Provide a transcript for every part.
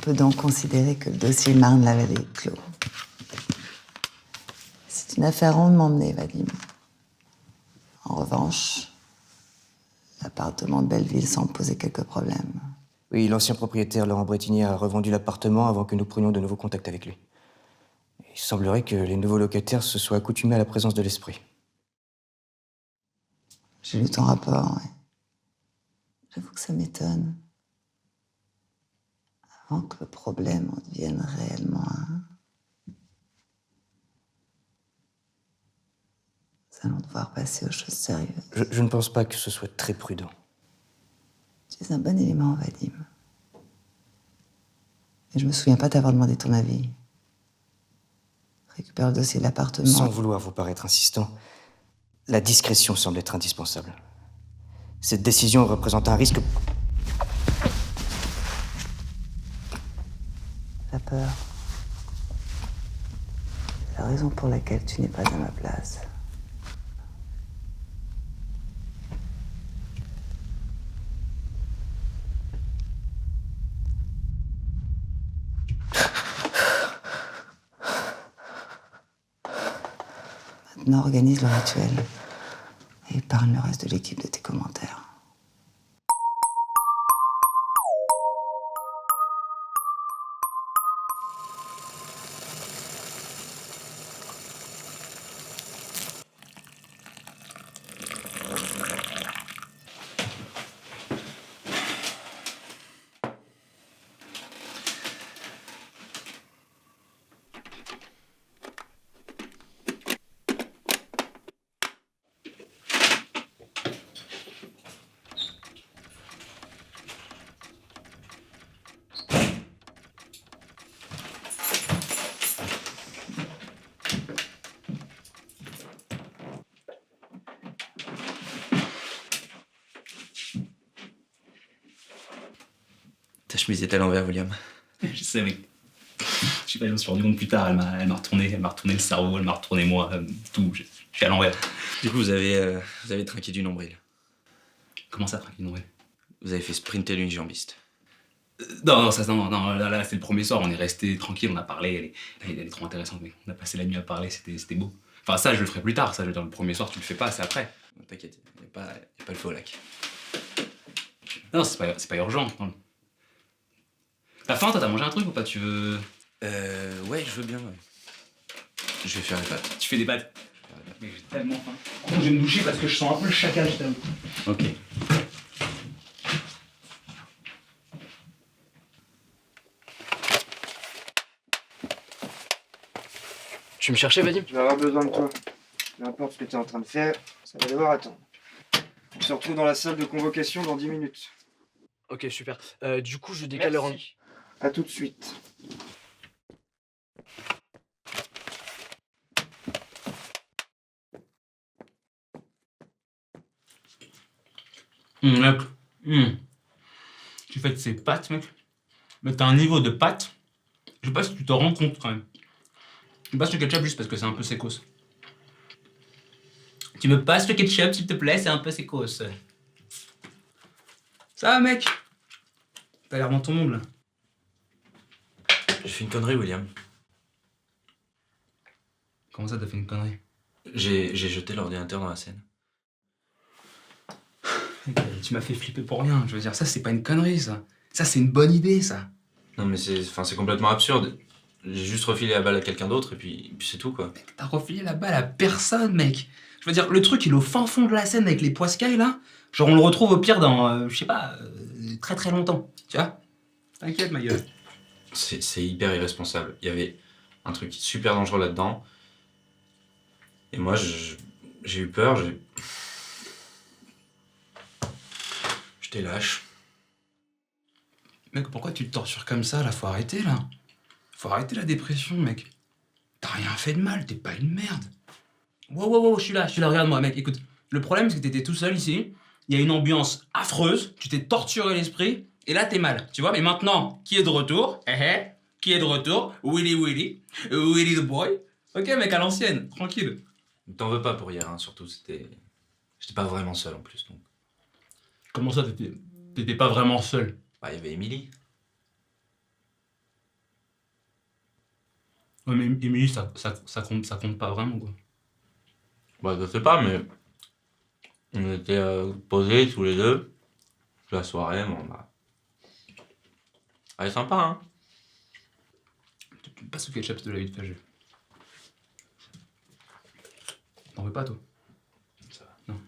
peut donc considérer que le dossier Marne-la-Vallée est clos. C'est une affaire rondement menée, Vadim. En revanche, l'appartement de Belleville semble poser quelques problèmes. Oui, l'ancien propriétaire, Laurent Bretigny, a revendu l'appartement avant que nous prenions de nouveaux contacts avec lui. Il semblerait que les nouveaux locataires se soient accoutumés à la présence de l'esprit. J'ai lu ton rapport, ouais. J'avoue que ça m'étonne. Avant que le problème en devienne réellement un, nous allons devoir passer aux choses sérieuses. Je ne pense pas que ce soit très prudent. Tu es un bon élément, Vadim. Mais je me souviens pas t'avoir demandé ton avis. Récupère le dossier de l'appartement. Sans vouloir vous paraître insistant, la discrétion semble être indispensable. Cette décision représente un risque... La peur. C'est la raison pour laquelle tu n'es pas à ma place. Maintenant, organise le rituel et épargne le reste de l'équipe de tes commentaires. Ta chemise est à l'envers, William. Je sais, mec. Je sais pas, je me suis rendu compte plus tard, elle m'a retourné le cerveau, elle m'a retourné moi, tout. Je suis à l'envers. Du coup, vous avez trinqué du nombril. Comment ça, trinquer une nouvelle? Vous avez fait sprinter l'unijambiste. Non, là, c'est le premier soir, on est resté tranquille, on a parlé, elle est trop intéressante, mec. On a passé la nuit à parler, c'était beau. Enfin, ça, je le ferai plus tard, ça, je veux dire, le premier soir, tu le fais pas, c'est après. Non, t'inquiète, y a pas le feu au lac. Non, c'est pas urgent. Non. T'as faim, toi, t'as mangé un truc ou pas? Tu veux... Ouais, je veux bien, ouais. Je vais faire les pâtes. Tu fais des pâtes? Mec, j'ai tellement faim. Par contre, je vais me doucher parce que je sens un peu le chacal, je t'avoue. Ok. Tu me cherchais, Vadim? Je vais avoir besoin de toi. Peu importe ce que tu es en train de faire, ça va devoir attendre. On se retrouve dans la salle de convocation dans 10 minutes. Ok, super. Du coup, je décale le rendez-vous. À tout de suite. Mec, tu fais de ces pâtes, mec. Mais t'as un niveau de pâtes, je sais pas si tu te rends compte quand même. Tu me passes le ketchup juste parce que c'est un peu sécos. Tu me passes le ketchup, s'il te plaît, c'est un peu sécos. Ça va, mec? T'as l'air dans ton monde, là. J'ai fait une connerie, William. Comment ça, t'as fait une connerie? J'ai jeté l'ordinateur dans la Seine. Tu m'as fait flipper pour rien. Je veux dire, ça, c'est pas une connerie, ça. Ça, c'est une bonne idée, ça. Non, mais c'est complètement absurde. J'ai juste refilé la balle à quelqu'un d'autre et puis c'est tout, quoi. T'as refilé la balle à personne, mec. Je veux dire, le truc, il est au fin fond de la Seine avec les poiscailles, là. Genre, on le retrouve au pire dans, je sais pas, très très longtemps. Tu vois? T'inquiète, ma gueule. C'est hyper irresponsable. Il y avait un truc super dangereux là-dedans. Et moi, j'ai eu peur, j'étais lâche. Mec, pourquoi tu te tortures comme ça, là? Faut arrêter, là. Faut arrêter la dépression, mec. T'as rien fait de mal, t'es pas une merde. Wow, je suis là, regarde-moi, mec, écoute. Le problème, c'est que t'étais tout seul ici. Il y a une ambiance affreuse, tu t'es torturé l'esprit, et là, t'es mal, tu vois? Mais maintenant, qui est de retour? Qui est de retour? Willy the boy. Ok, mec, à l'ancienne, tranquille. T'en veux pas pour hier, hein, surtout, j'étais pas vraiment seul en plus, donc. Comment ça, t'étais pas vraiment seul? Bah, il y avait Émilie. Ouais, mais Émilie, ça compte pas vraiment, quoi. Bah, je sais pas, mais on était posés tous les deux. La soirée, bon, bah. Elle est sympa, hein. Tu pas ce ketchup de la vie de fâcheux. T'en veux pas, toi? Ça va. Non.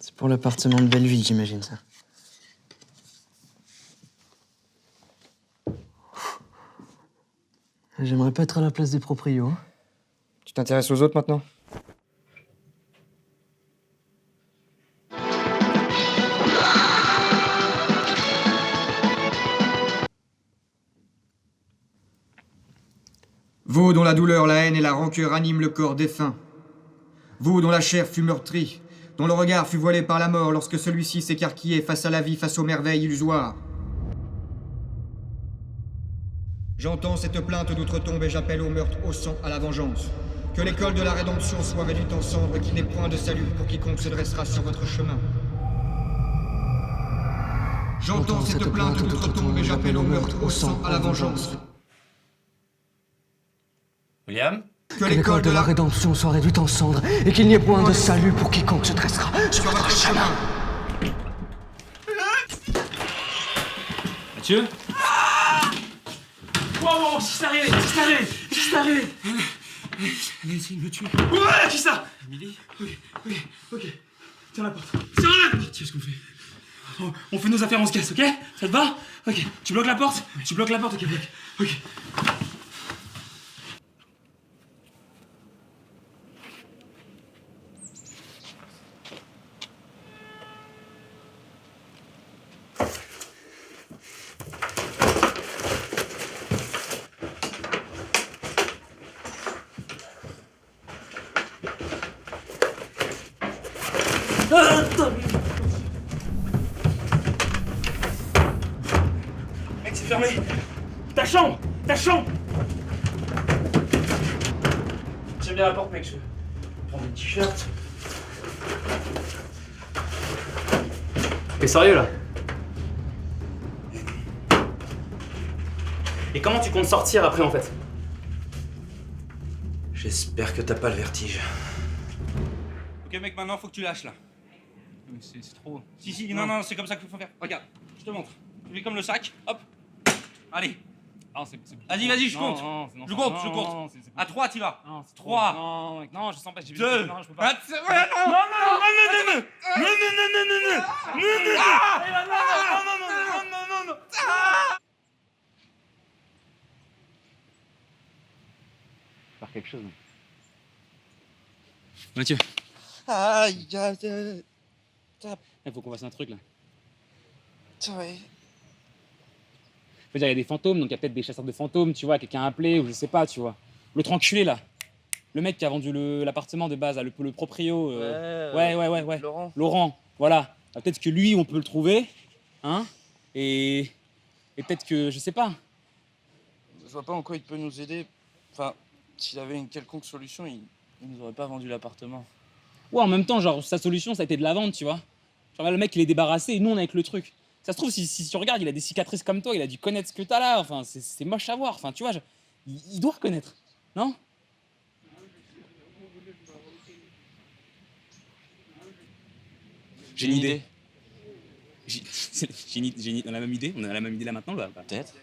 C'est pour l'appartement de Belleville, j'imagine, ça. J'aimerais pas être à la place des proprios. Hein. Tu t'intéresses aux autres maintenant? Vous dont la douleur, la haine et la rancœur animent le corps défunt. Vous dont la chair fut meurtrie, dont le regard fut voilé par la mort lorsque celui-ci s'écarquillait face à la vie, face aux merveilles illusoires. J'entends cette plainte d'outre-tombe et j'appelle au meurtre, au sang, à la vengeance. Que l'école de la rédemption soit réduite en cendres, qu'il n'ait point de salut pour quiconque se dressera sur votre chemin. J'entends cette plainte d'outre-tombe et j'appelle au meurtre, au sang, à la vengeance. William? Que l'école de la rédemption soit réduite en cendres et qu'il n'y ait point de salut pour quiconque se dressera sur votre chemin. Mathieu? Wow, qui s'est arrivé? Elle a essayé de me tuer. Ouais, qui ça? Émilie? Ok. Tiens la porte. Tiens, ce qu'on fait. On fait nos affaires, on se casse, ok? Ça te va? Ok. Tu bloques la porte? Tu bloques la porte, ok, bloque. Ok. Mec, c'est fermé. Ta chambre. Tiens bien la porte, mec. Je vais prendre des t-shirts. T'es sérieux là? Et comment tu comptes sortir après en fait? J'espère que t'as pas le vertige. Ok mec, maintenant faut que tu lâches là. C'est trop. Si, non, c'est comme ça qu'il faut faire. Regarde, je te montre. Tu fais comme le sac, hop. Allez. Vas-y, je compte. Je compte. À 3, t'y vas. 3. Non, mec, non, je sens pas. 2. Non, je peux pas. Non. Faire quelque chose. Mathieu, Aïe, il faut qu'on fasse un truc là. ouais. Je veux dire, il y a des fantômes, donc il y a peut-être des chasseurs de fantômes, tu vois, quelqu'un a appelé, ou je sais pas, tu vois. L'autre enculé là. Le mec qui a vendu l'appartement de base, là, le proprio. Ouais. Laurent, voilà. Ah, peut-être que lui, on peut le trouver, hein. Et peut-être que, je sais pas. Je vois pas en quoi il peut nous aider. Enfin, s'il avait une quelconque solution, il nous aurait pas vendu l'appartement. Ouais, en même temps, genre, sa solution, ça a été de la vendre, tu vois. Genre, le mec, il est débarrassé et nous, on est avec le truc. Ça se trouve, si tu regardes, il a des cicatrices comme toi, il a dû connaître ce que t'as là. Enfin, c'est moche à voir. Enfin, tu vois, il doit reconnaître, non? J'ai une idée. On a la même idée là maintenant, là. Peut-être.